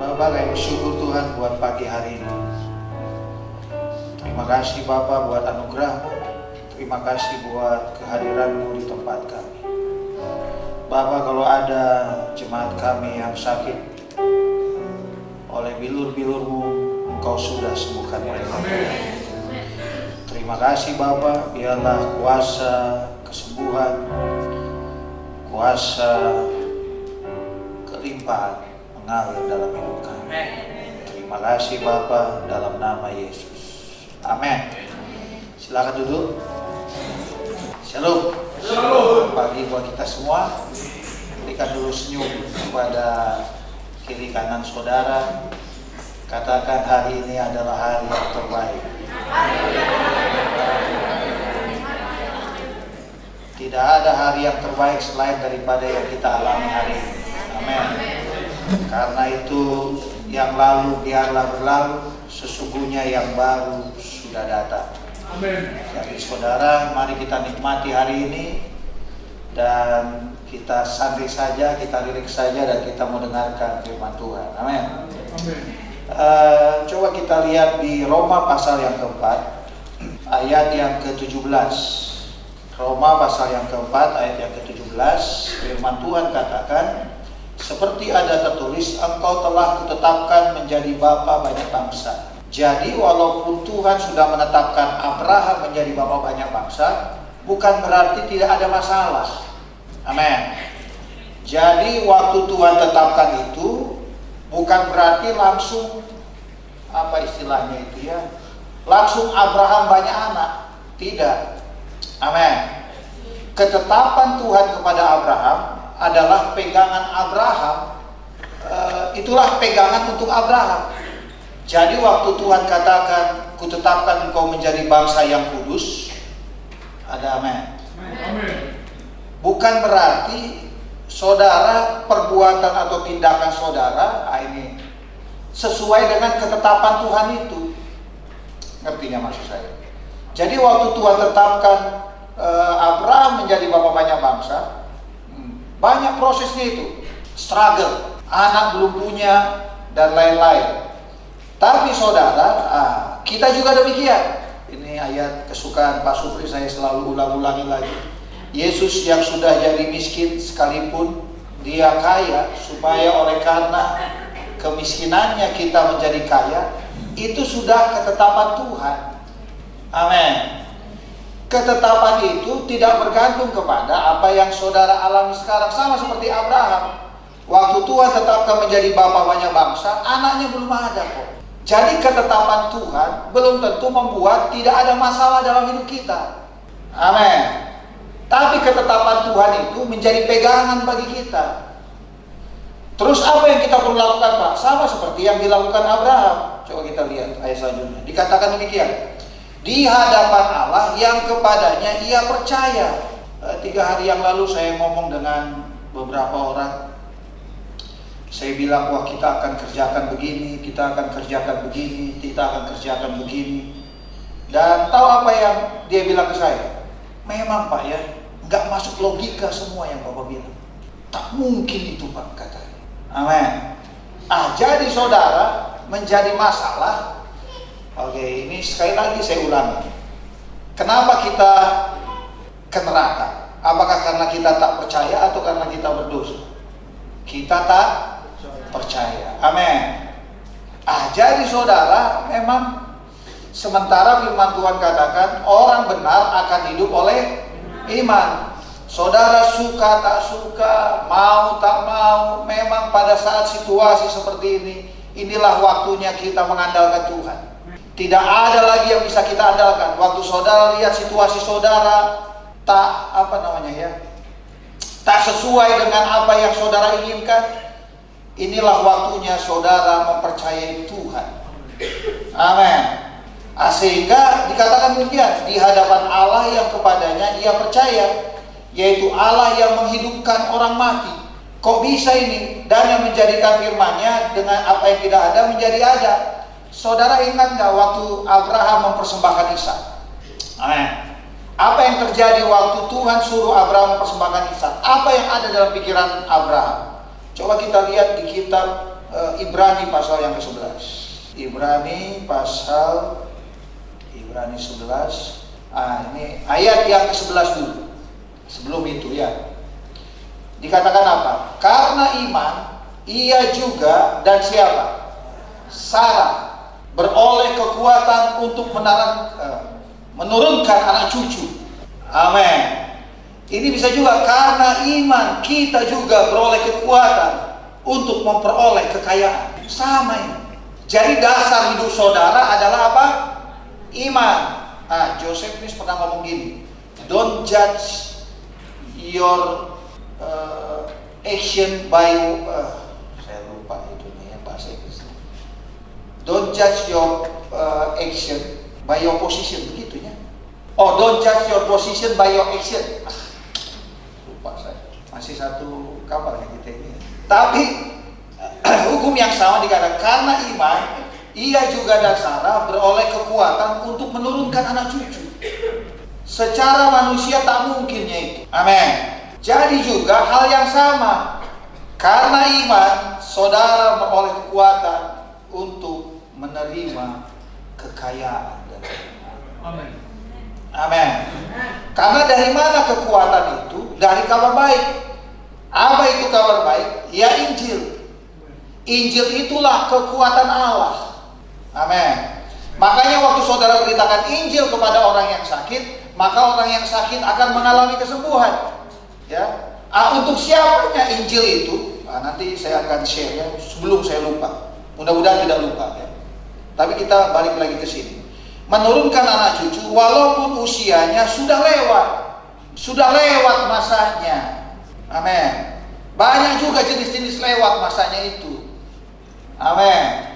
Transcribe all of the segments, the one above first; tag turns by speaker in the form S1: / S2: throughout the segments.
S1: Bapak kami bersyukur Tuhan buat pagi hari ini. Terima kasih Bapak buat anugerah-Mu. Terima kasih buat kehadiran-Mu di tempat kami. Bapak, kalau ada jemaat kami yang sakit, oleh bilur-bilur-Mu Engkau sudah sembuhkan mereka. Terima kasih Bapak, biarlah kuasa kesembuhan, kuasa kelimpahan mengalir dalam hidup kami. Terima kasih Bapa, dalam nama Yesus. Amin. Silakan duduk. Shalom. Shalom. Pagi buat kita semua. Berikan dulu senyum kepada kiri kanan saudara. Katakan hari ini adalah hari yang terbaik. Tidak ada hari yang terbaik selain daripada yang kita alami hari ini. Amin. Karena itu yang lalu biarlah berlalu, sesungguhnya yang baru sudah datang. Amin. Jadi saudara, mari kita nikmati hari ini dan kita santai saja, kita rileks saja dan kita mau dengarkan firman Tuhan. Amin. Amin. Coba kita lihat di Roma pasal yang keempat, ayat yang ke-17. Roma pasal yang keempat, ayat yang ke-17, firman Tuhan katakan, seperti ada tertulis, engkau telah kutetapkan menjadi bapa banyak bangsa. Jadi walaupun Tuhan sudah menetapkan Abraham menjadi bapa banyak bangsa, bukan berarti tidak ada masalah. Amin. Jadi waktu Tuhan tetapkan itu, bukan berarti langsung, apa istilahnya itu ya, langsung Abraham banyak anak. Tidak. Amin. Ketetapan Tuhan kepada Abraham adalah pegangan Abraham, itulah pegangan untuk Abraham. Jadi waktu Tuhan katakan, kutetapkan engkau menjadi bangsa yang kudus, ada amin. Bukan berarti saudara perbuatan atau tindakan saudara ini sesuai dengan ketetapan Tuhan itu. Ngertinya maksud saya? Jadi waktu Tuhan tetapkan Abraham menjadi bapa banyak bangsa, banyak prosesnya itu, struggle, anak belum punya dan lain-lain. Tapi saudara, kita juga demikian. Ini ayat kesukaan Pak Supri, saya selalu ulang-ulangin lagi. Yesus yang sudah jadi miskin sekalipun dia kaya, supaya oleh karena kemiskinannya kita menjadi kaya, itu sudah ketetapan Tuhan. Amin. Ketetapan itu tidak bergantung kepada apa yang saudara alami sekarang. Sama seperti Abraham. Waktu Tuhan tetapkan menjadi bapa banyak bangsa, anaknya belum ada kok. Jadi ketetapan Tuhan belum tentu membuat tidak ada masalah dalam hidup kita. Amin. Tapi ketetapan Tuhan itu menjadi pegangan bagi kita. Terus apa yang kita perlu lakukan, Pak? Sama seperti yang dilakukan Abraham. Coba kita lihat ayat selanjutnya. Dikatakan demikian. Di hadapan Allah yang kepadanya ia percaya. 3 hari yang lalu saya ngomong dengan beberapa orang. Saya bilang, wah kita akan kerjakan begini, kita akan kerjakan begini, kita akan kerjakan begini. Dan tahu apa yang dia bilang ke saya? Memang Pak ya, nggak masuk logika semua yang Bapak bilang. Tak mungkin itu Pak, katanya. Amin. Jadi saudara, menjadi masalah. Oke, ini sekali lagi saya ulangi. Kenapa kita ke neraka? Apakah karena kita tak percaya atau karena kita berdosa? Kita tak percaya. Amin. Jadi saudara, memang sementara firman Tuhan katakan orang benar akan hidup oleh iman. Saudara suka tak suka, mau tak mau, memang pada saat situasi seperti ini, inilah waktunya kita mengandalkan Tuhan. Tidak ada lagi yang bisa kita andalkan. Waktu saudara lihat situasi saudara tak tak sesuai dengan apa yang saudara inginkan, inilah waktunya saudara mempercayai Tuhan. Amin. Sehingga dikatakan demikian, di hadapan Allah yang kepadanya ia percaya, yaitu Allah yang menghidupkan orang mati. Kok bisa ini? Dan yang menjadikan firman-Nya dengan apa yang tidak ada menjadi ada. Saudara ingat nggak waktu Abraham mempersembahkan Ishak? Amin. Apa yang terjadi waktu Tuhan suruh Abraham mempersembahkan Ishak? Apa yang ada dalam pikiran Abraham? Coba kita lihat di kitab Ibrani pasal yang ke-11. Ibrani 11. Ini ayat yang ke-11 dulu. Sebelum itu ya. Dikatakan apa? Karena iman, ia juga dan siapa? Sarah beroleh kekuatan untuk menurunkan anak cucu. Amin. Ini bisa juga karena iman kita juga beroleh kekuatan untuk memperoleh kekayaan. Sama ini. Jadi dasar hidup saudara adalah apa? Iman. Joseph Smith pernah ngomong gini, don't judge your action by saya lupa itu nih bahasa Inggris. Don't judge your action by your position, begitunya. Oh, don't judge your position by your action. Lupa saya. Masih satu kabar kita ini. Tapi hukum yang sama dikatakan karena iman ia juga dan Sarah beroleh kekuatan untuk menurunkan anak cucu. Secara manusia tak mungkinnya itu. Amin. Jadi juga hal yang sama. Karena iman, saudara beroleh kekuatan untuk menerima kekayaan. Amin. Amin. Karena dari mana kekuatan itu? Dari kabar baik. Apa itu kabar baik? Ya Injil. Injil itulah kekuatan Allah. Amin. Makanya waktu saudara beritakan Injil kepada orang yang sakit, maka orang yang sakit akan mengalami kesembuhan. Ya. Untuk siapanya Injil itu? Nanti saya akan share ya, sebelum saya lupa. Mudah-mudahan tidak lupa ya. Tapi kita balik lagi ke sini. Menurunkan anak cucu walaupun usianya sudah lewat masanya. Amin. Banyak juga jenis-jenis lewat masanya itu. Amin.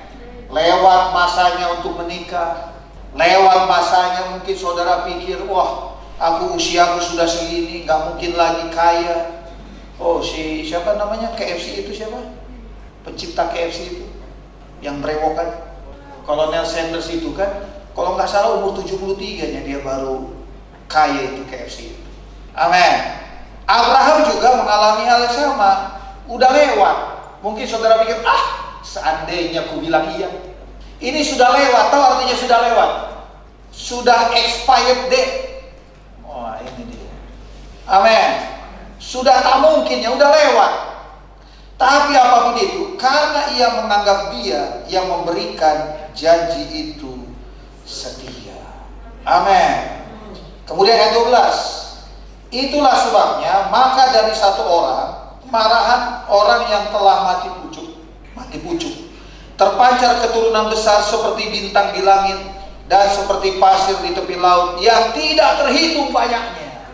S1: Lewat masanya untuk menikah, lewat masanya mungkin saudara pikir, wah usiaku sudah segini, gak mungkin lagi kaya. Oh siapa namanya KFC itu siapa? Pencipta KFC itu yang berewokan, Kolonel Sanders itu kan, kalau nggak salah umur 73 nya dia baru kaya itu KFC. Amin. Abraham juga mengalami hal yang sama, udah lewat. Mungkin saudara pikir, seandainya ku bilang iya. Ini sudah lewat, tahu artinya sudah lewat? Sudah expired date. Wah ini dia. Amin. Sudah tak mungkin ya, udah lewat. Tapi apapun itu, karena ia menganggap dia yang memberikan janji itu setia. Amin. Kemudian ayat 12. Itulah sebabnya, maka dari satu orang, kemarahan orang yang telah mati pucuk, terpancar keturunan besar seperti bintang di langit dan seperti pasir di tepi laut yang tidak terhitung banyaknya.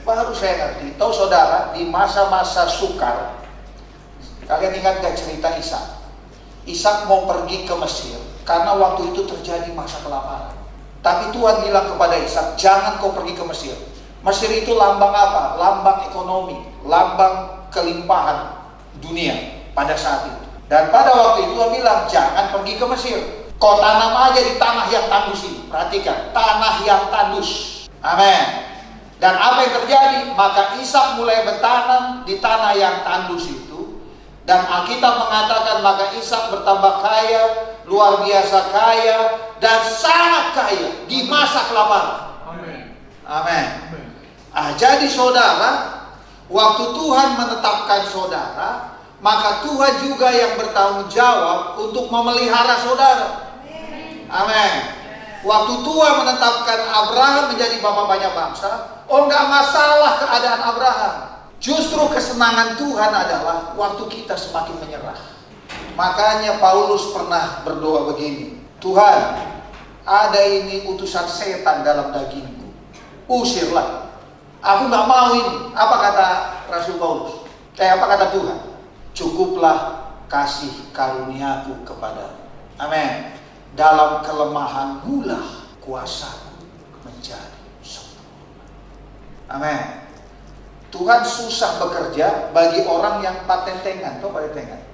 S1: Baru saya ngerti. Tahu saudara, di masa-masa sukar, kalian ingat gak cerita Ishak? Ishak mau pergi ke Mesir karena waktu itu terjadi masa kelaparan. Tapi Tuhan bilang kepada Ishak, jangan kau pergi ke Mesir. Mesir itu lambang apa? Lambang ekonomi, lambang kelimpahan dunia pada saat itu. Dan pada waktu itu Tuhan bilang, jangan pergi ke Mesir. Kau tanam aja di tanah yang tandus ini. Perhatikan, tanah yang tandus. Amin. Dan apa yang terjadi? Maka Ishak mulai bertanam di tanah yang tandus itu. Dan Alkitab mengatakan maka Ishak bertambah kaya, luar biasa kaya, dan sangat kaya di masa kelaparan. Amin. Amin. Jadi saudara, waktu Tuhan menetapkan saudara, maka Tuhan juga yang bertanggung jawab untuk memelihara saudara. Amin. Waktu Tuhan menetapkan Abraham menjadi bapak banyak bangsa, nggak masalah keadaan Abraham. Justru kesenangan Tuhan adalah waktu kita semakin menyerah. Makanya Paulus pernah berdoa begini, Tuhan, ada ini utusan setan dalam dagingku, usirlah. Aku nggak mau ini. Apa kata Rasul Paulus? Apa kata Tuhan? Cukuplah kasih karuniaku kepadamu. Amin. Dalam kelemahanmu lah kuasaku menjadi sempurna. Amin. Tuhan susah bekerja bagi orang yang patentengan. Tahu patentengan?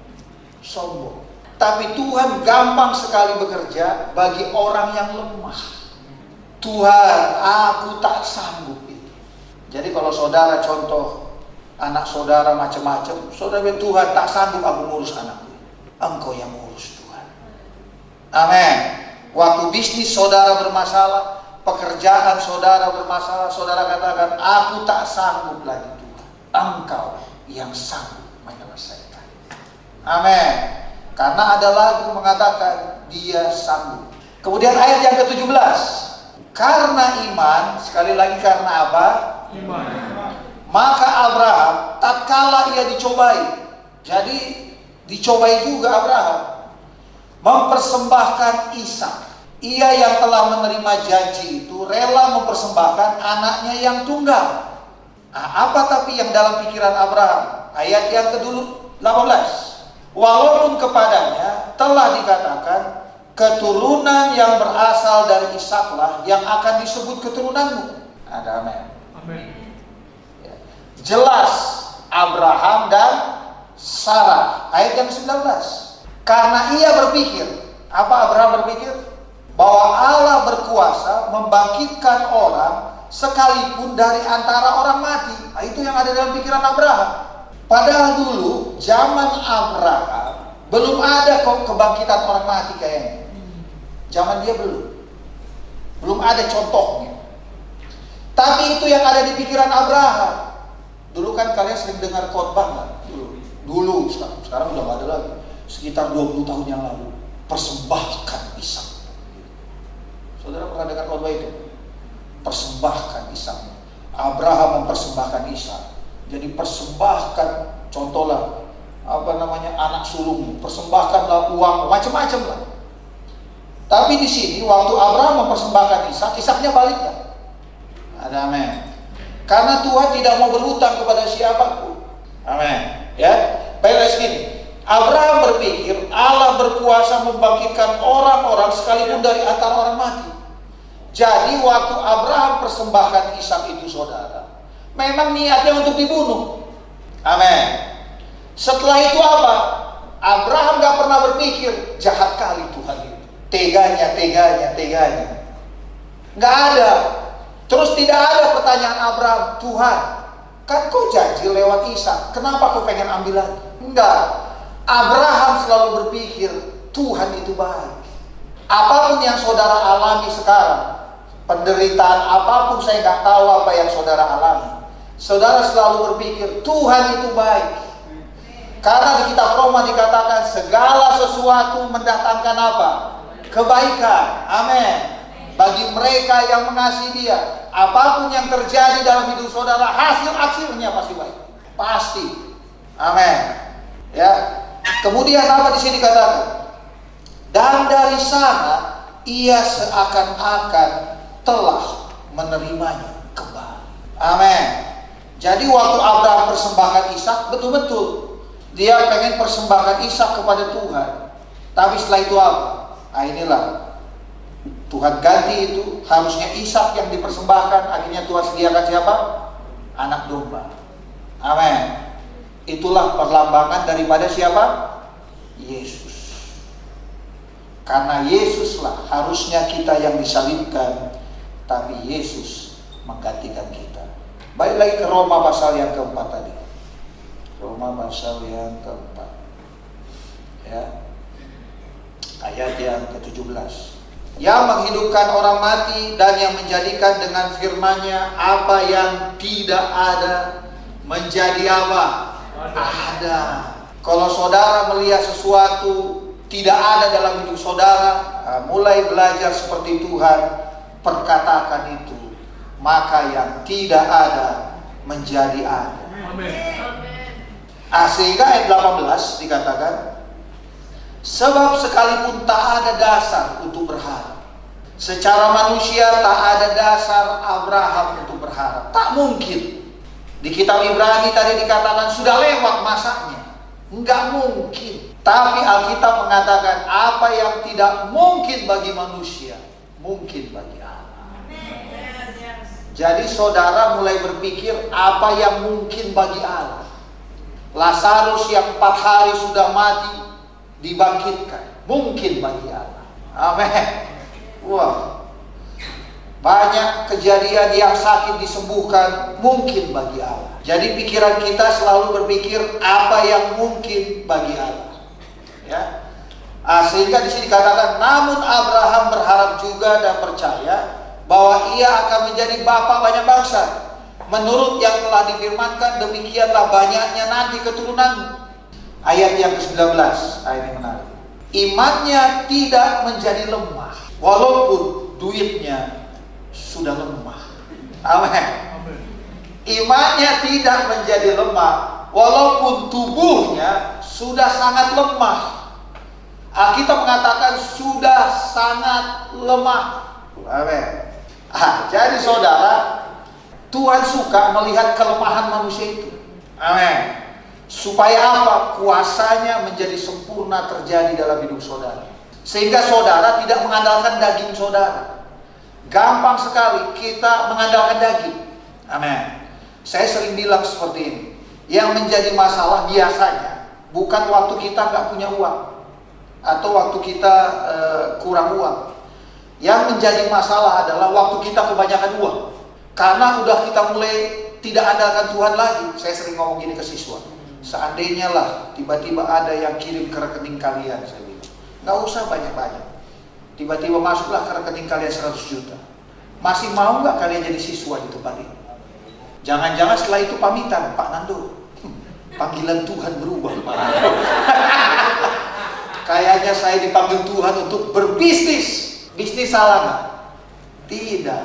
S1: Sombong. Tapi Tuhan gampang sekali bekerja bagi orang yang lemah. Tuhan, aku tak sanggup. Jadi kalau saudara contoh anak saudara macam-macam, saudara bilang Tuhan tak sanggup aku ngurus anakku. Engkau yang urus Tuhan. Amin. Waktu bisnis saudara bermasalah, pekerjaan saudara bermasalah, saudara katakan, aku tak sanggup lagi Tuhan. Engkau yang sanggup menyelesaikan. Amin. Karena ada lagu mengatakan dia sanggup. Kemudian ayat yang ke-17. Karena iman, sekali lagi karena apa? Iman. Maka Abraham tatkala ia dicobai. Jadi dicobai juga Abraham, mempersembahkan Ishak. Ia yang telah menerima janji itu rela mempersembahkan anaknya yang tunggal. Apa tapi yang dalam pikiran Abraham? Ayat yang ke-18. Walaupun kepadanya telah dikatakan, keturunan yang berasal dari Ishaklah yang akan disebut keturunanmu. Ada amin. Amin. Jelas Abraham dan Sarah. Ayat yang 19. Karena ia berpikir, apa Abraham berpikir? Bahwa Allah berkuasa membangkitkan orang sekalipun dari antara orang mati. Itu yang ada dalam pikiran Abraham. Padahal dulu zaman Abraham belum ada kebangkitan orang mati kayaknya. Zaman dia belum ada contohnya. Tapi itu yang ada di pikiran Abraham. Dulu kan kalian sering dengar khotbah nggak? Dulu, sekarang udah nggak ada lagi. Sekitar 20 tahun yang lalu, persembahkan Ishak. Saudara pernah dengar khotbah itu? Persembahkan Ishak. Abraham mempersembahkan Ishak. Jadi persembahkan, contohlah anak sulung, persembahkanlah uang, macam-macam lah. Tapi di sini waktu Abraham mempersembahkan Ishak, Ishaknya balik nggak? Ada amin. Karena Tuhan tidak mau berhutang kepada siapapun. Amin. Ya, baiklah segini. Abraham berpikir Allah berkuasa membangkitkan orang-orang sekalipun dari antara orang mati. Jadi waktu Abraham persembahkan Ishak itu saudara, memang niatnya untuk dibunuh. Amin. Setelah itu apa? Abraham gak pernah berpikir jahat kali Tuhan itu. Teganya. Gak ada. Terus tidak ada pertanyaan Abraham, Tuhan, kan kau janji lewat Ishak, kenapa kau pengen ambil lagi? Enggak. Abraham selalu berpikir Tuhan itu baik. Apapun yang saudara alami sekarang, penderitaan apapun, saya gak tahu apa yang saudara alami, saudara selalu berpikir Tuhan itu baik. Karena di kitab Roma dikatakan segala sesuatu mendatangkan apa? Kebaikan. Amin. Bagi mereka yang mengasihi Dia. Apapun yang terjadi dalam hidup saudara, hasil-hasilnya pasti baik. Pasti. Amin. Ya. Kemudian apa di sini dikatakan? Dan dari sana ia seakan-akan telah menerimanya kembali. Amin. Jadi waktu Abraham persembahkan Ishak, betul-betul dia pengen persembahkan Ishak kepada Tuhan. Tapi setelah itu apa? Nah inilah Tuhan ganti itu. Harusnya Ishak yang dipersembahkan, akhirnya Tuhan sediakan siapa? Anak domba. Amin. Itulah perlambangan daripada siapa? Yesus. Karena Yesuslah harusnya kita yang disalibkan, tapi Yesus menggantikan kita. Balik lagi ke Roma pasal yang keempat tadi. Roma pasal yang keempat, ya, ayat yang ke-17. Yang menghidupkan orang mati dan yang menjadikan dengan firman-Nya apa yang tidak ada menjadi apa? Ada. Kalau saudara melihat sesuatu tidak ada dalam hidup saudara, mulai belajar seperti Tuhan, perkatakan itu, maka yang tidak ada menjadi ada. Amin. Sehingga ayat 18 dikatakan, sebab sekalipun tak ada dasar untuk berharap, secara manusia tak ada dasar Abraham untuk berharap. Tak mungkin. Di kitab Ibrani tadi dikatakan sudah lewat masanya. Enggak mungkin. Tapi Alkitab mengatakan apa yang tidak mungkin bagi manusia, mungkin bagi Allah. Jadi saudara mulai berpikir apa yang mungkin bagi Allah. Lazarus yang 4 hari sudah mati dibangkitkan, mungkin bagi Allah. Amin. Wah, banyak kejadian yang sakit disembuhkan, mungkin bagi Allah. Jadi pikiran kita selalu berpikir apa yang mungkin bagi Allah. Ya, Sehingga di sini dikatakan, namun Abraham berharap juga dan percaya bahwa ia akan menjadi bapa banyak bangsa. Menurut yang telah difirmankan, demikianlah banyaknya nanti keturunan. Ayat yang ke-19, ini menarik. Imannya tidak menjadi lemah, walaupun duitnya sudah lemah. Amin. Imannya tidak menjadi lemah, walaupun tubuhnya sudah sangat lemah. Kita mengatakan sudah sangat lemah. Amin. Jadi saudara, Tuhan suka melihat kelemahan manusia itu. Amin. Supaya apa? Kuasanya menjadi sempurna terjadi dalam hidup saudara. Sehingga saudara tidak mengandalkan daging saudara. Gampang sekali kita mengandalkan daging. Amin. Saya sering bilang seperti ini. Yang menjadi masalah biasanya bukan waktu kita nggak punya uang atau waktu kita kurang uang. Yang menjadi masalah adalah waktu kita kebanyakan uang. Karena udah kita mulai tidak andalkan Tuhan lagi. Saya sering ngomong gini ke siswa. Seandainya lah tiba-tiba ada yang kirim ke rekening kalian, saya bilang, nggak usah banyak-banyak. Tiba-tiba masuklah ke rekening kalian 100 juta. Masih mau nggak kalian jadi siswa di tempat ini? Jangan-jangan setelah itu pamitan, Pak Nando. Panggilan Tuhan berubah, Pak Nando. Kayaknya saya dipanggil Tuhan untuk berbisnis. Bisnis salah nggak? Tidak.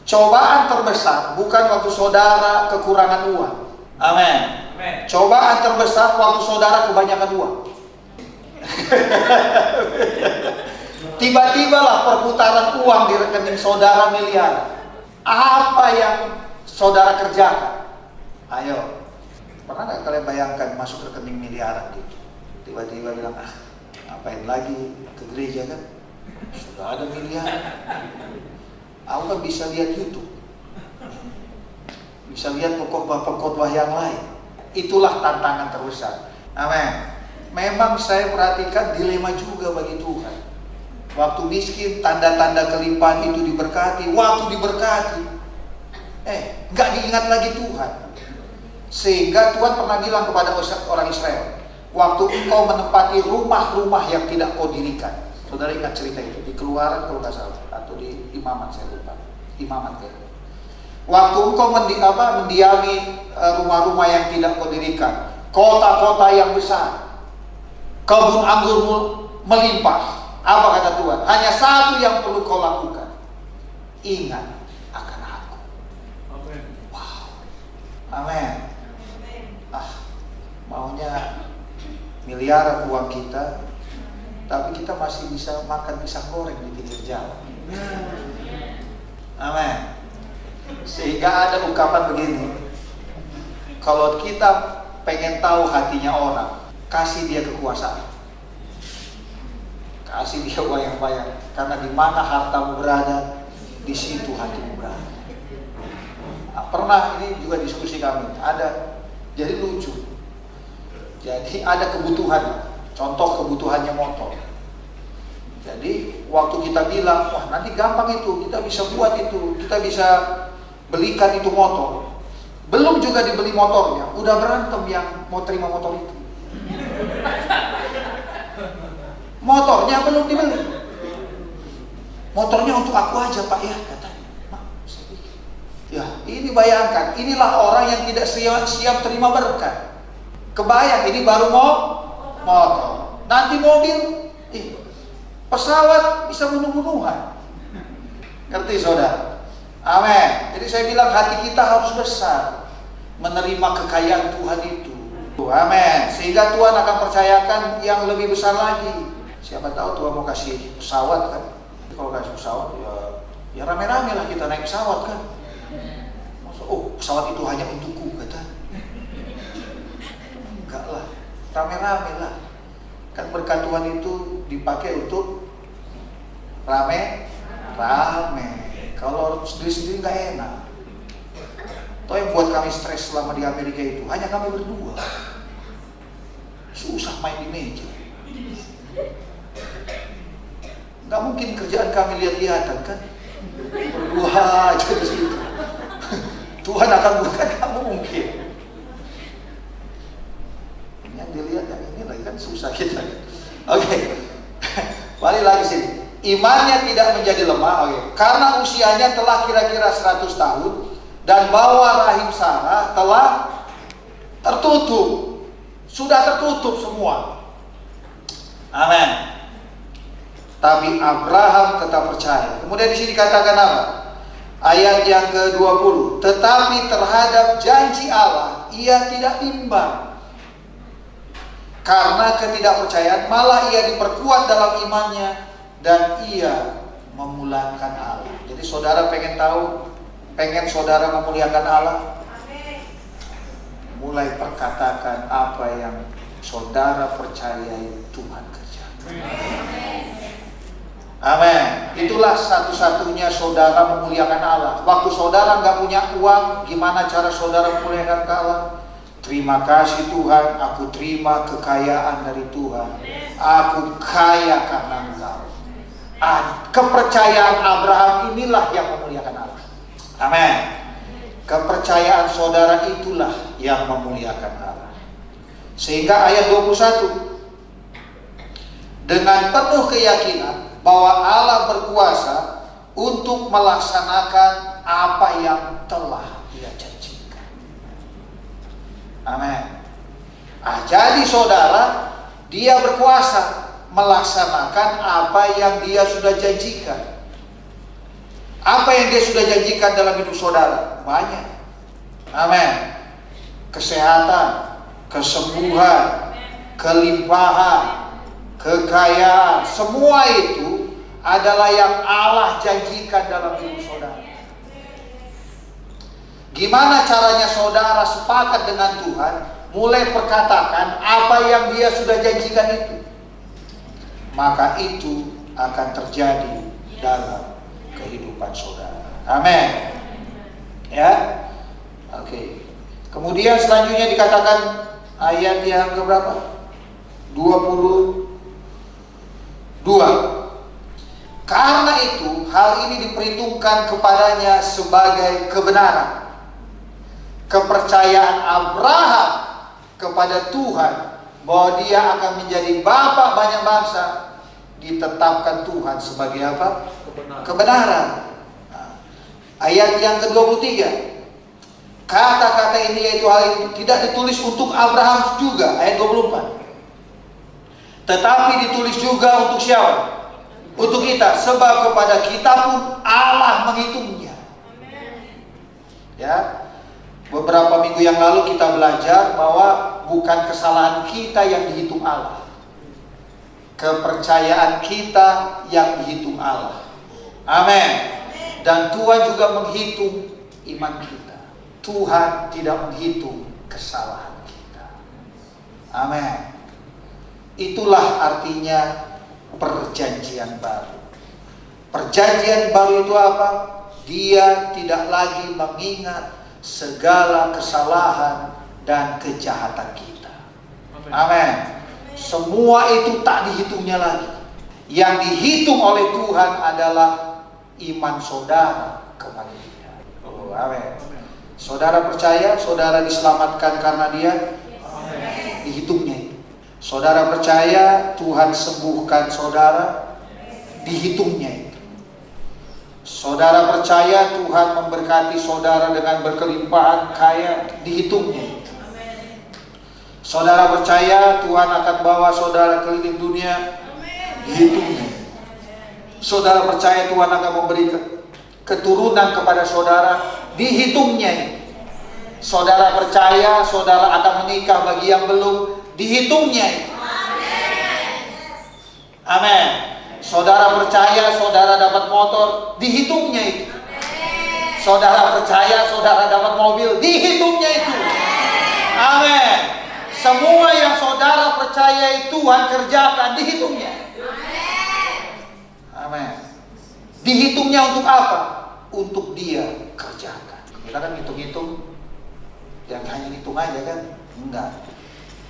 S1: Cobaan terbesar bukan waktu saudara kekurangan uang. Amin. Cobaan terbesar waktu saudara kebanyakan uang. Tiba-tiba lah perputaran uang di rekening saudara miliar. Apa yang saudara kerjakan? Ayo, pernah nggak kalian bayangkan masuk rekening miliaran gitu? Tiba-tiba bilang, ngapain lagi ke gereja kan? Sudah ada miliar. Aku kan bisa lihat YouTube, bisa lihat pokok-pokok yang lain. Itulah tantangan terbesar. Amin. Memang saya perhatikan dilema juga bagi Tuhan. Waktu miskin, tanda-tanda kelimpahan itu diberkati. Waktu diberkati, nggak diingat lagi Tuhan. Sehingga Tuhan pernah bilang kepada orang Israel, waktu engkau menempati rumah-rumah yang tidak kau dirikan. Saudara ingat cerita itu di Keluaran kalau nggak salah, atau di Imamat, saya lupa. Imamat kayaknya. Waktu engkau mendiami rumah-rumah yang tidak kau dirikan, kota-kota yang besar, kebun anggurmu melimpah. Apa kata Tuhan? Hanya satu yang perlu kau lakukan. Ingat akan aku. Amin. Wow. Amin. Maunya miliaran uang kita, tapi kita masih bisa makan pisang goreng di pinggir jalan. Amin. Sehingga ada ungkapan begini, kalau kita pengen tahu hatinya orang, kasih dia kekuasaan, kasih dia bayang-bayang. Karena di mana hartamu berada, di situ hatimu berada. Pernah ini juga diskusi kami, ada, jadi lucu. Jadi ada kebutuhan, contoh kebutuhannya motor. Jadi waktu kita bilang, wah nanti gampang itu, kita bisa buat itu, kita bisa belikan itu motor. Belum juga dibeli motornya, udah berantem yang mau terima motor itu. Motornya belum dibeli. Motornya untuk aku aja Pak ya, katanya. Ya ini bayangkan, inilah orang yang tidak siap terima berkat. Kebayang ini baru mau motor, nanti mobil, pesawat bisa bunuh-bunuhan. Ngerti saudara? Amin. Jadi saya bilang hati kita harus besar menerima kekayaan Tuhan itu. Amin. Sehingga Tuhan akan percayakan yang lebih besar lagi. Siapa tahu Tuhan mau kasih pesawat kan? Kalau kasih pesawat ya rame-rame lah kita naik pesawat kan. Pesawat itu hanya untukku kata. Enggak lah, rame-rame lah. Kan berkat Tuhan itu dipakai untuk rame. Kalau sendiri-sendiri nggak enak. Toh yang buat kami stres selama di Amerika itu hanya kami berdua. Susah main di meja. Nggak mungkin kerjaan kami lihat-lihatan kan? Berdua aja di situ. Tuhan akan bukan kamu mungkin. Yang dilihat yang ini lagi kan susah kita. Oke. lagi sini. Imannya tidak menjadi lemah, karena usianya telah kira-kira 100 tahun dan bawah rahim Sarah telah tertutup. Sudah tertutup semua. Amin. Tapi Abraham tetap percaya. Kemudian di sini dikatakan apa? Ayat yang ke-20. Tetapi terhadap janji Allah ia tidak bimbang. Karena ketidakpercayaan malah ia diperkuat dalam imannya dan ia memuliakan Allah. Jadi saudara pengen saudara memuliakan Allah? Mulai perkatakan apa yang saudara percayai Tuhan kerjakan. Amin. Itulah satu-satunya saudara memuliakan Allah. Waktu saudara nggak punya uang, gimana cara saudara memuliakan Allah? Terima kasih Tuhan, aku terima kekayaan dari Tuhan. Aku kaya karena Engkau. Kepercayaan Abraham inilah yang memuliakan Allah. Amin. Kepercayaan saudara itulah yang memuliakan Allah. Sehingga ayat 21, dengan penuh keyakinan bahwa Allah berkuasa untuk melaksanakan apa yang telah Dia janjikan. Amin. Jadi saudara, Dia berkuasa melaksanakan apa yang Dia sudah janjikan. Apa yang Dia sudah janjikan dalam hidup saudara? Banyak. Amin. Kesehatan, kesembuhan, kelimpahan, kekayaan, semua itu adalah yang Allah janjikan dalam hidup saudara. Gimana caranya saudara sepakat dengan Tuhan? Mulai perkatakan apa yang Dia sudah janjikan itu. Maka itu akan terjadi dalam kehidupan saudara. Amin. Ya. Oke. Kemudian selanjutnya dikatakan ayat yang keberapa? 22. Karena itu hal ini diperhitungkan kepadanya sebagai kebenaran. Kepercayaan Abraham kepada Tuhan bahwa dia akan menjadi bapa banyak bangsa ditetapkan Tuhan sebagai apa? Kebenaran. Ayat yang ke-23. Kata-kata ini yaitu hal ini tidak ditulis untuk Abraham juga. Ayat 24. Tetapi ditulis juga untuk siapa? Untuk kita. Sebab kepada kita pun Allah menghitungnya. Ya. Beberapa minggu yang lalu kita belajar bahwa bukan kesalahan kita yang dihitung Allah. Kepercayaan kita yang dihitung Allah. Amin. Dan Tuhan juga menghitung iman kita. Tuhan tidak menghitung kesalahan kita. Amin. Itulah artinya perjanjian baru. Perjanjian baru itu apa? Dia tidak lagi mengingat segala kesalahan dan kejahatan kita. Amin. Semua itu tak dihitungnya lagi. Yang dihitung oleh Tuhan adalah iman saudara kepada Dia. Oh, amin. Saudara percaya saudara diselamatkan karena Dia? Dihitungnya itu. Saudara percaya Tuhan sembuhkan saudara? Dihitungnya itu. Saudara percaya Tuhan memberkati saudara dengan berkelimpahan kaya? Dihitungnya. Saudara percaya Tuhan akan bawa saudara keliling dunia? Dihitungnya. Saudara percaya Tuhan akan memberi keturunan kepada saudara? Dihitungnya. Saudara percaya saudara akan menikah bagi yang belum? Dihitungnya. Amin. Saudara percaya saudara dapat motor? Dihitungnya itu. Saudara percaya saudara dapat mobil? Dihitungnya itu. Amin. Semua yang saudara percaya Tuhan kerjakan, dihitungnya. Amin. Dihitungnya untuk apa? Untuk Dia kerjakan. Kita kan hitung-hitung, yang hanya hitung aja kan? Enggak.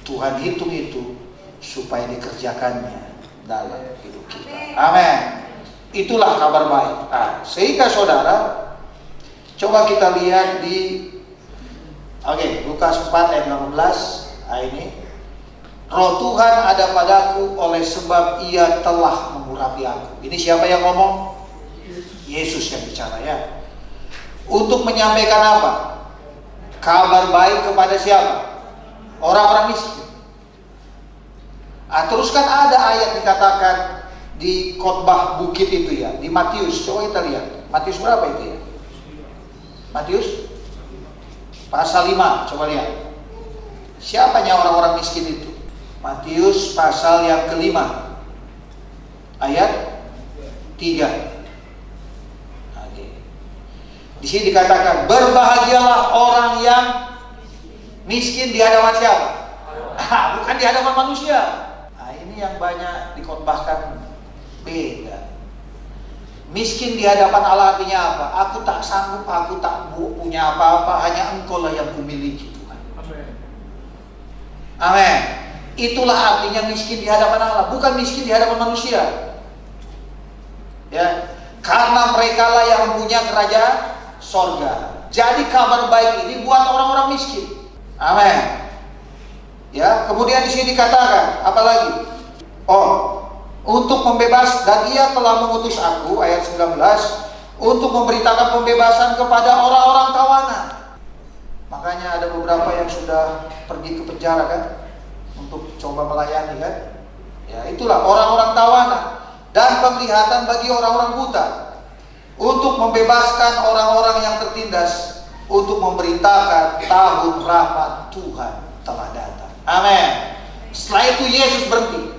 S1: Tuhan hitung itu supaya dikerjakannya dalam hidup kita. Amin. Itulah kabar baik. Sehingga saudara, coba kita lihat di Lukas 4 ayat 16. Ini Roh Tuhan ada padaku oleh sebab Ia telah mengurapi aku. Ini siapa yang ngomong? Yesus yang bicara ya. Untuk menyampaikan apa? Kabar baik kepada siapa? Orang-orang miskin. Terus kan ada ayat dikatakan di khotbah bukit itu ya, di Matius. Coba kita lihat. Matius berapa itu ya? Matius pasal 5, coba lihat. Siapanya orang-orang miskin itu? Matius pasal yang kelima, ayat 3. Di sini dikatakan, berbahagialah orang yang miskin di hadapan siapa? Bukan di hadapan manusia. Ini yang banyak dikhotbahkan beda. Miskin di hadapan Allah artinya apa? Aku tak sanggup, aku tak punya apa-apa, hanya Engkau lah yang kumiliki, Tuhan. Amin. Itulah artinya miskin di hadapan Allah, bukan miskin di hadapan manusia. Ya, karena mereka lah yang mempunyai kerajaan sorga. Jadi kabar baik ini buat orang-orang miskin. Amin. Ya, kemudian di sini dikatakan apa lagi? Untuk membebas, dan Ia telah mengutus aku, ayat 19, untuk memberitakan pembebasan kepada orang-orang tawanan. Makanya ada beberapa yang sudah pergi ke penjara kan, untuk coba melayani kan. Ya, itulah orang-orang tawanan dan penglihatan bagi orang-orang buta, untuk membebaskan orang-orang yang tertindas, untuk memberitakan tahun rahmat Tuhan telah datang. Amin. Setelah itu Yesus berhenti.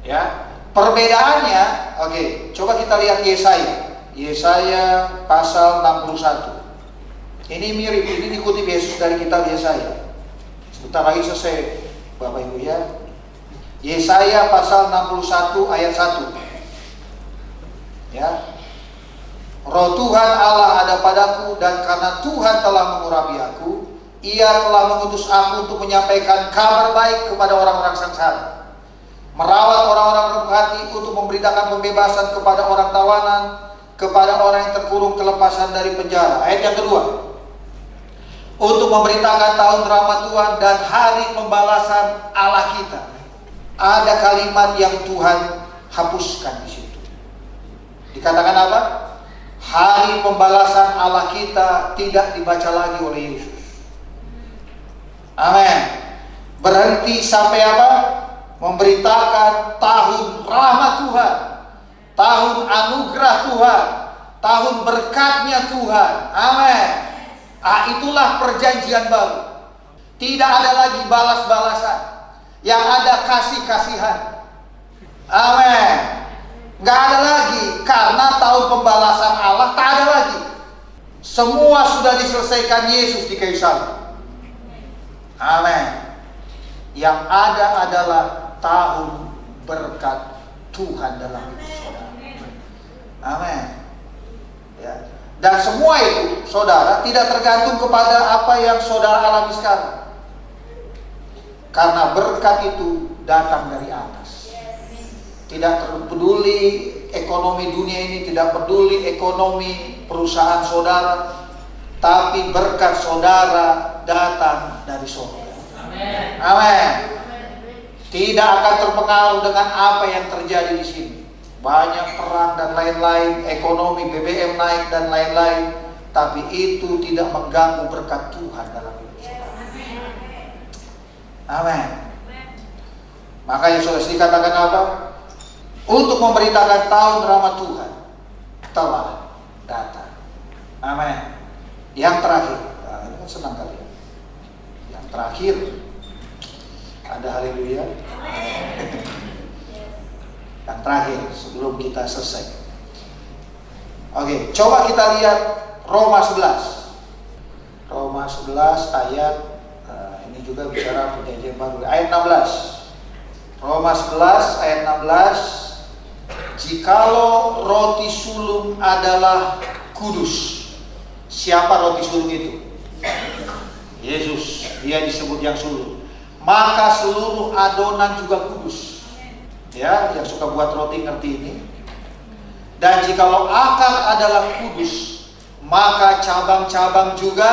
S1: Ya, perbedaannya, coba kita lihat Yesaya pasal 61. Ini mirip, ini dikutip Yesus dari kitab Yesaya. Sebentar lagi selesai, Bapak Ibu ya. Yesaya pasal 61 ayat 1. Ya. Roh Tuhan Allah ada padaku, dan karena Tuhan telah mengurapi aku, Ia telah mengutus aku untuk menyampaikan kabar baik kepada orang-orang sengsara, merawat orang-orang lemah hati, untuk memberitakan pembebasan kepada orang tawanan, kepada orang yang terkurung kelepasan dari penjara. Ayat yang kedua, untuk memberitakan tahun rahmat Tuhan dan hari pembalasan Allah kita. Ada kalimat yang Tuhan hapuskan di situ. Dikatakan apa? Hari pembalasan Allah kita tidak dibaca lagi oleh Yesus. Amin. Berhenti sampai apa? Memberitakan tahun rahmat Tuhan, tahun anugerah Tuhan, tahun berkatnya Tuhan. Amin. Itulah perjanjian baru. Tidak ada lagi balas-balasan, yang ada kasih-kasihan. Amin. Gak ada lagi, karena tahun pembalasan Allah tak ada lagi. Semua sudah diselesaikan Yesus di kayu salib. Amin. Yang ada adalah tahun berkat Tuhan dalam hidup saudara. Amin. Ya. Dan semua itu, saudara, tidak tergantung kepada apa yang saudara alami sekarang. Karena berkat itu datang dari atas. Tidak peduli ekonomi dunia ini, tidak peduli ekonomi perusahaan saudara, tapi berkat saudara datang dari surga. Amin. Tidak akan terpengaruh dengan apa yang terjadi di sini. Banyak perang dan lain-lain, ekonomi BBM naik dan lain-lain, tapi itu tidak mengganggu berkat Tuhan dalam hidup saudara. Amin. Makanya saudara dikatakan apa? Untuk memberitakan tahun rahmat Tuhan telah datang. Amin. Yang terakhir, ini kan senang kali ya. Yang terakhir, ada haleluya. Yang terakhir sebelum kita selesai. Coba kita lihat Roma 11. Roma 11 ayat ini juga bicara perjanjian baru. Ayat 16. Roma 11 ayat 16. Jikalau roti sulung adalah kudus. Siapa roti sulung itu? Yesus. Dia disebut yang sulung. Maka seluruh adonan juga kudus. Ya, yang suka buat roti ngerti ini. Dan jikalau akar adalah kudus, maka cabang-cabang juga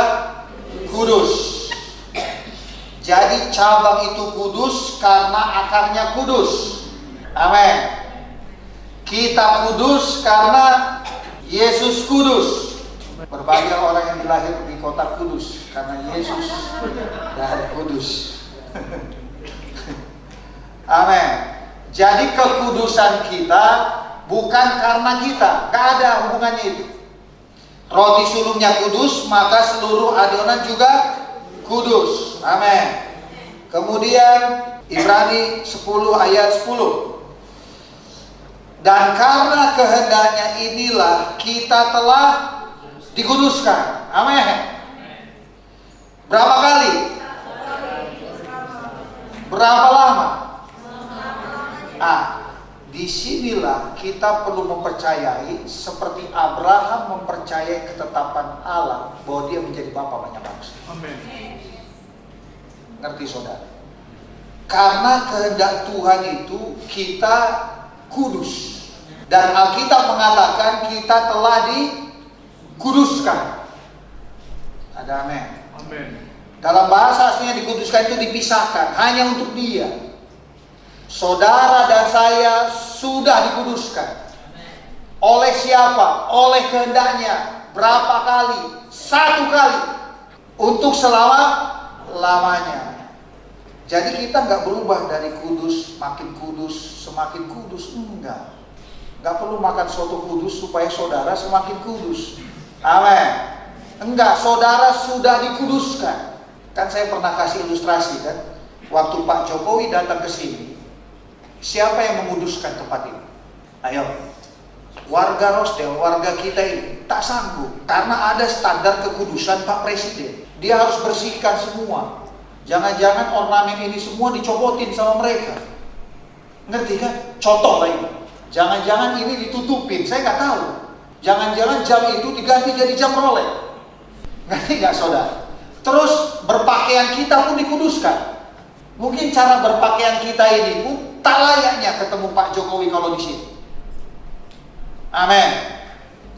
S1: kudus. Jadi cabang itu kudus karena akarnya kudus. Amin. Kita kudus karena Yesus kudus. Berbahagia orang yang dilahir di kota kudus, karena Yesus dari kudus. Amin. Jadi kekudusan kita bukan karena kita, gak ada hubungannya itu. Roti sulungnya kudus, maka seluruh adonan juga kudus. Amin. Kemudian Ibrani 10 ayat 10. Dan karena kehendaknya inilah kita telah dikuduskan. Amin. Berapa kali? Berapa lama? Disinilah kita perlu mempercayai seperti Abraham mempercayai ketetapan Allah bahwa dia menjadi bapa banyak bangsa.
S2: Amin.
S1: Ngerti saudara? Karena kehendak Tuhan itu kita kudus. Dan Alkitab mengatakan kita telah dikuduskan. Ada amin.
S2: Amin.
S1: Dalam bahasa aslinya dikuduskan itu dipisahkan hanya untuk dia. Saudara dan saya sudah dikuduskan. Oleh siapa? Oleh kehendaknya. Berapa kali? 1 kali. Untuk selama-lamanya. Jadi kita nggak berubah dari kudus, makin kudus, semakin kudus. Enggak. Nggak perlu makan soto kudus supaya saudara semakin kudus. Amin. Enggak, saudara sudah dikuduskan. Kan saya pernah kasih ilustrasi kan. Waktu Pak Jokowi datang ke sini, siapa yang menguduskan tempat ini? Ayo. Warga Rosdel, warga kita ini tak sanggup. Karena ada standar kekudusan Pak Presiden. Dia harus bersihkan semua. Jangan-jangan ornamen ini semua dicopotin sama mereka. Ngerti kan? Contoh lah ini. Jangan-jangan ini ditutupin, saya nggak tahu. Jangan-jangan jam itu diganti jadi jam Rolex. Ngerti nggak saudara? Terus berpakaian kita pun dikuduskan. Mungkin cara berpakaian kita ini pun tak layaknya ketemu Pak Jokowi kalau di sini. Amin.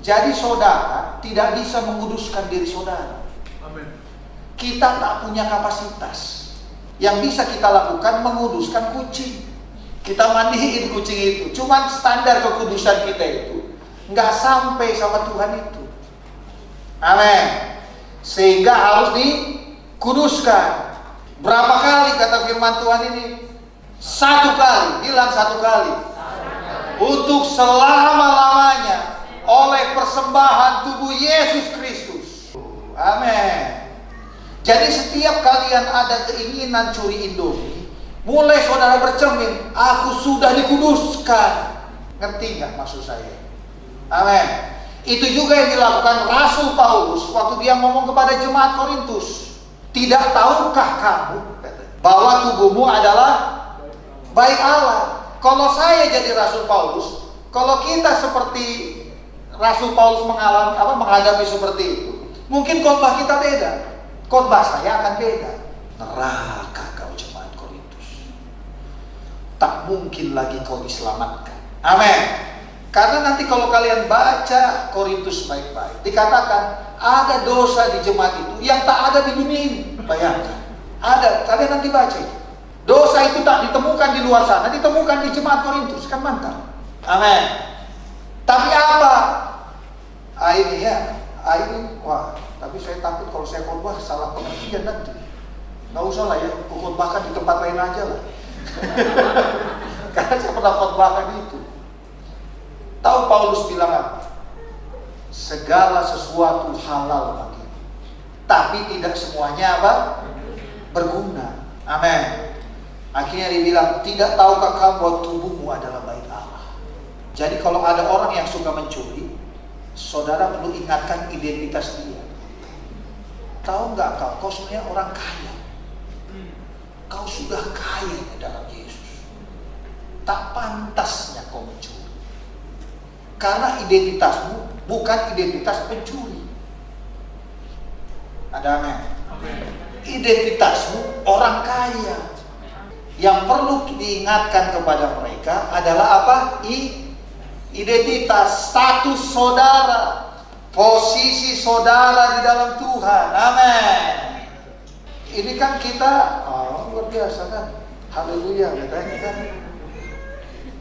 S1: Jadi saudara tidak bisa menguduskan diri saudara.
S2: Amin.
S1: Kita tak punya kapasitas. Yang bisa kita lakukan menguduskan kucing. Kita mandiin kucing itu. Cuman standar kekudusan kita itu nggak sampai sama Tuhan itu. Amin. Sehingga harus dikuduskan. Berapa kali kata firman Tuhan ini? 1 kali. Bilang 1 kali. Untuk selama-lamanya oleh persembahan tubuh Yesus Kristus. Amin. Jadi setiap kalian ada keinginan curi Indomie, mulai saudara bercermin, aku sudah dikuduskan. Ngerti nggak maksud saya? Amin. Itu juga yang dilakukan Rasul Paulus waktu dia ngomong kepada jemaat Korintus. Tidak tahukah kamu bahwa tubuhmu adalah baik Allah? Kalau saya jadi Rasul Paulus, kalau kita seperti Rasul Paulus menghadapi seperti itu, mungkin khotbah kita beda. Khotbah saya akan beda. Neraka kau jemaat Korintus. Tak mungkin lagi kau diselamatkan. Amin. Karena nanti kalau kalian baca Korintus baik-baik, dikatakan ada dosa di jemaat itu yang tak ada di dunia ini. Bayangkan. Ada, kalian nanti baca. Dosa itu tak ditemukan di luar sana, ditemukan di jemaat Korintus. Kan mantap. Amin. Tapi apa? Ini ya. Ini, wah, tapi saya takut kalau saya khotbah salah pengertian nanti. Nggak usah lah ya, khotbahkan di tempat lain aja lah. Karena saya pernah khotbahkan itu. Tahu Paulus bilang apa? Segala sesuatu halal bagi, tapi tidak semuanya apa? Berguna. Amin. Akhirnya dia bilang, tidak tahukah kamu bahwa tubuhmu adalah bait Allah? Jadi kalau ada orang yang suka mencuri, saudara perlu ingatkan identitas dia. Tahu nggak kau sebenarnya orang kaya. Kau sudah kaya di dalam Yesus. Tak pantasnya kau mencuri. Karena identitasmu bukan identitas pencuri. Ada amin? Identitasmu orang kaya. Yang perlu diingatkan kepada mereka adalah apa? Identitas, status saudara, posisi saudara di dalam Tuhan. Amin. Ini kan kita, luar biasa kan? Haleluya, katanya kan.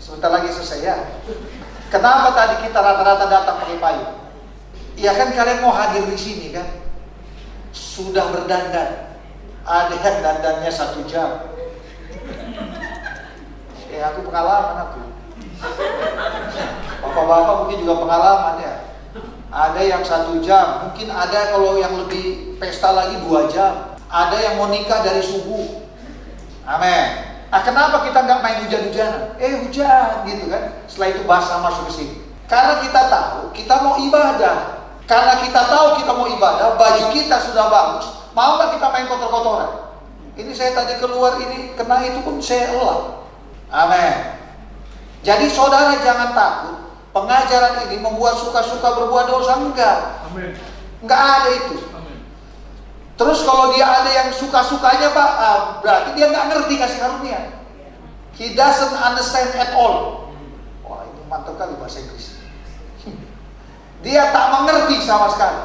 S1: Sebentar lagi selesai ya. Kenapa tadi kita rata-rata datang pakai payung? Ya kan kalian mau hadir di sini kan? Sudah berdandan. Ada yang dandannya 1 jam. Aku pengalaman aku. Bapak-bapak mungkin juga pengalaman ya. Ada yang 1 jam, mungkin ada kalau yang lebih pesta lagi 2 jam. Ada yang mau nikah dari subuh. Amin. Kenapa kita nggak main hujan-hujanan? Hujan gitu kan. Setelah itu basah masuk ke sini. Karena kita tahu kita mau ibadah. Karena kita tahu kita mau ibadah, baju kita sudah bagus. Mau nggak kita main kotor-kotoran? Ini saya tadi keluar ini kena itu pun saya elak. Amin. Jadi saudara jangan takut. Pengajaran ini membuat suka-suka berbuat dosa, enggak.
S2: Amin.
S1: Enggak ada itu. Terus kalau dia ada yang suka-sukanya Pak, berarti dia nggak ngerti kasih karunia. He doesn't understand at all. Wah, itu mantap kali bahasa Inggris. Dia tak mengerti sama sekali.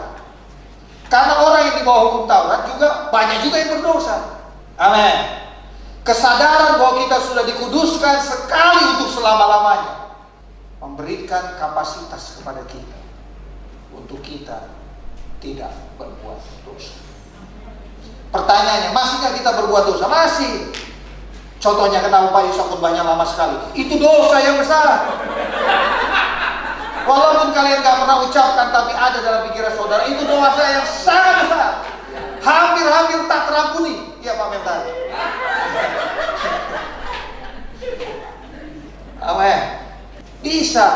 S1: Karena orang yang di bawah hukum Taurat juga banyak juga yang berdosa. Amin. Kesadaran bahwa kita sudah dikuduskan sekali untuk selama-lamanya memberikan kapasitas kepada kita untuk kita tidak berbuat dosa. Pertanyaannya, masihkah kita berbuat dosa? Masih. Contohnya kenapa Pak Yusuf khotbahnya lama sekali? Itu dosa yang besar. Walaupun kalian gak pernah ucapkan, tapi ada dalam pikiran saudara, itu dosa yang sangat besar. Hampir-hampir tak terampuni. Iya Pak Mental. Amin. Bisa.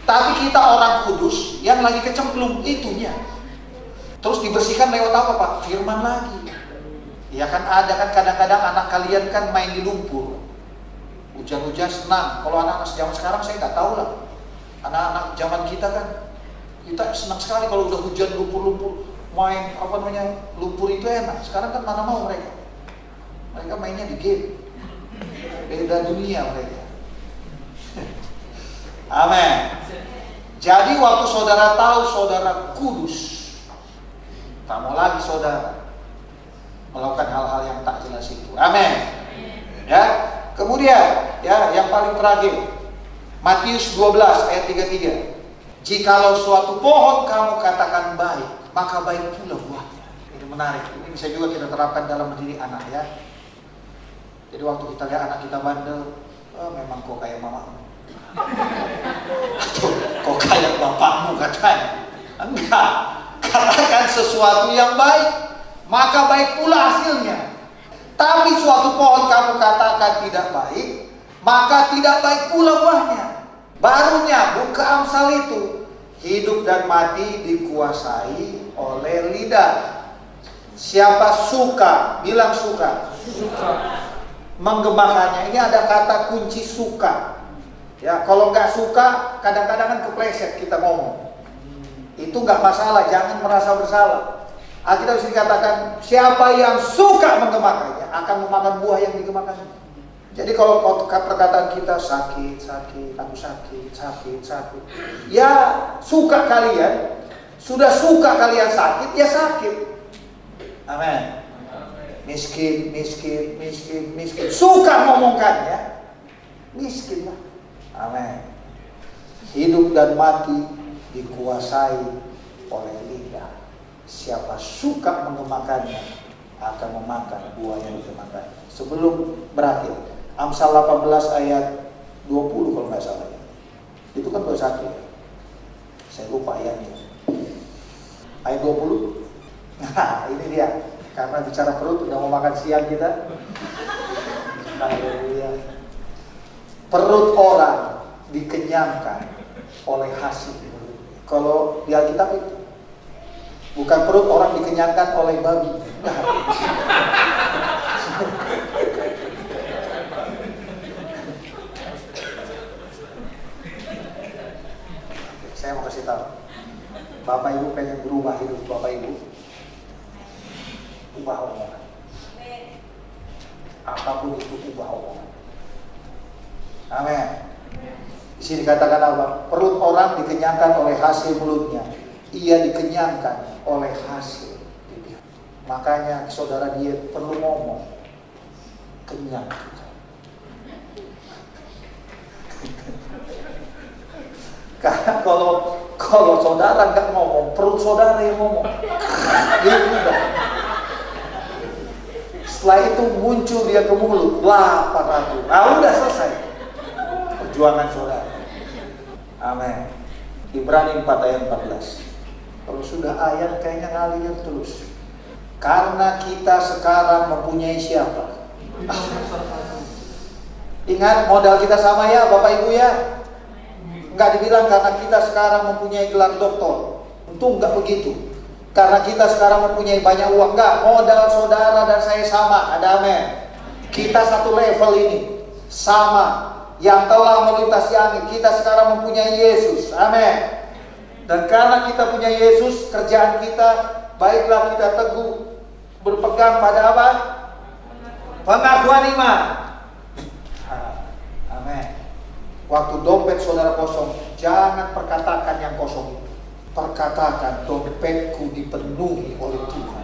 S1: Tapi kita orang kudus yang lagi kecemplung itunya. Terus dibersihkan lewat apa Pak? Firman lagi. Ya kan ada kan kadang-kadang anak kalian kan main di lumpur. Hujan-hujan senang. Kalau anak-anak zaman sekarang saya nggak tahu lah. Anak-anak zaman kita kan kita senang sekali kalau udah hujan lumpur-lumpur. Main apa namanya lumpur itu enak. Sekarang kan mana mau mereka. Mereka mainnya di game. Beda dunia mereka. Amin. Jadi waktu saudara tahu saudara kudus, tak mau lagi saudara melakukan hal-hal yang tak jelas itu. Amin. Ya. Kemudian ya yang paling terakhir Matius 12 ayat 33. Jikalau suatu pohon kamu katakan baik, maka baik pula buahnya. Ini menarik. Ini bisa juga kita terapkan dalam mendidik anak ya. Jadi waktu kita lihat anak kita bandel, memang kok kayak mamamu. Atau kok kayak bapakmu katanya. Enggak. Katakan sesuatu yang baik, maka baik pula hasilnya. Tapi suatu pohon kamu katakan tidak baik, maka tidak baik pula buahnya. Baru nyambung ke Amsal itu. Hidup dan mati dikuasai oleh lidah. Siapa suka, bilang suka. Menggemakannya. Ini ada kata kunci suka. Ya, kalau nggak suka, kadang-kadang kan kepleset kita ngomong. Itu nggak masalah, jangan merasa bersalah. Alkitab dikatakan siapa yang suka menggemakannya akan memakan buah yang digemakannya. Jadi kalau perkataan kita sakit, aku sakit, ya suka kalian, sudah suka kalian sakit, ya sakit. Amin. Miskin, suka ngomongkannya, miskin lah. Amin. Hidup dan mati dikuasai oleh lidah. Siapa suka mengemakannya akan memakan buah yang digemakan. Sebelum berakhir, Amsal 18 ayat 20 kalau nggak salah. Itu kan 21 ya. Saya lupa ayatnya. Ayat 20. Nah, ini dia. Karena bicara perut udah mau makan siang kita. Haleluya. Perut orang dikenyangkan oleh hasil. Kalau di Alkitab itu bukan perut orang dikenyangkan oleh babi. Saya mau kasih tahu. Bapak Ibu pengen berubah hidup Bapak Ibu. Ubah omongan. Apapun itu ubah omongan. Amin. Di sini dikatakan apa? Perut orang dikenyangkan oleh hasil mulutnya. Ia dikenyangkan oleh hasil bibir. Makanya saudara diet perlu ngomong kenyang. Karena kalau saudara nggak ngomong, perut saudara yang ngomong. Dia udah. Setelah itu muncul dia ke mulut, lapar aku. Udah selesai perjuangan saudara. Amin. Ibrani 4 ayat 14. Kalau sudah ayat kayaknya ngalir terus. Karena kita sekarang mempunyai siapa? Ingat modal kita sama ya Bapak Ibu ya. Enggak dibilang karena kita sekarang mempunyai gelar doktor. Untung enggak begitu. Karena kita sekarang mempunyai banyak uang. Enggak, modal saudara dan saya sama. Ada amin. Kita satu level ini. Sama. Yang telah melintasi angin. Kita sekarang mempunyai Yesus. Amin. Dan karena kita punya Yesus, kerjaan kita, baiklah kita teguh berpegang pada apa? Pengakuan iman. Amin. Waktu dompet saudara kosong, jangan perkatakan yang kosong itu. Perkatakan, dompetku dipenuhi oleh Tuhan.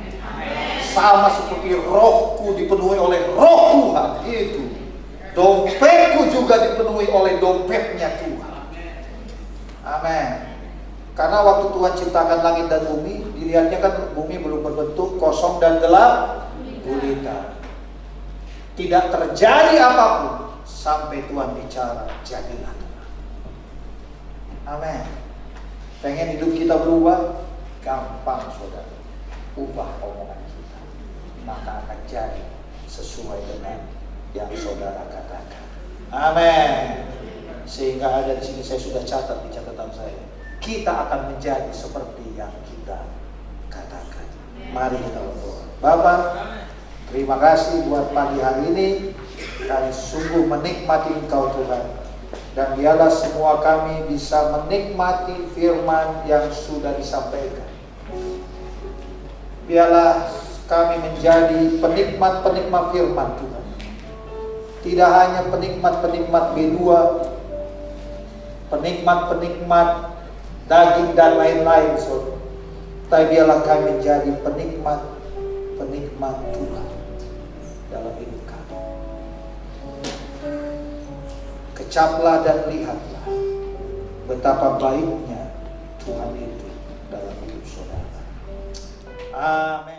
S1: Sama seperti rohku dipenuhi oleh roh Tuhan. Itu. Dompetku juga dipenuhi oleh dompetnya Tuhan. Amin. Karena waktu Tuhan ciptakan langit dan bumi, dilihatnya kan bumi belum berbentuk, kosong dan gelap gulita. Tidak terjadi apapun sampai Tuhan bicara, jadilah Tuhan. Amin. Pengen hidup kita berubah? Gampang saudara. Ubah omongan kita, maka akan jadi sesuai dengan yang saudara katakan. Amin. Sehingga ada di sini saya sudah catat di catatan saya. Kita akan menjadi seperti yang kita katakan. Mari kita berdoa. Bapak, terima kasih buat pagi hari ini. Kami sungguh menikmati Engkau Tuhan. Dan biarlah semua kami bisa menikmati firman yang sudah disampaikan. Biarlah kami menjadi penikmat-penikmat firman Tuhan. Tidak hanya penikmat-penikmat B2, penikmat-penikmat daging dan lain-lain, saudara. Tapi biarlah kami menjadi penikmat Tuhan dalam hidup kami. Kecaplah dan lihatlah betapa baiknya Tuhan itu dalam hidup saudara. Amin.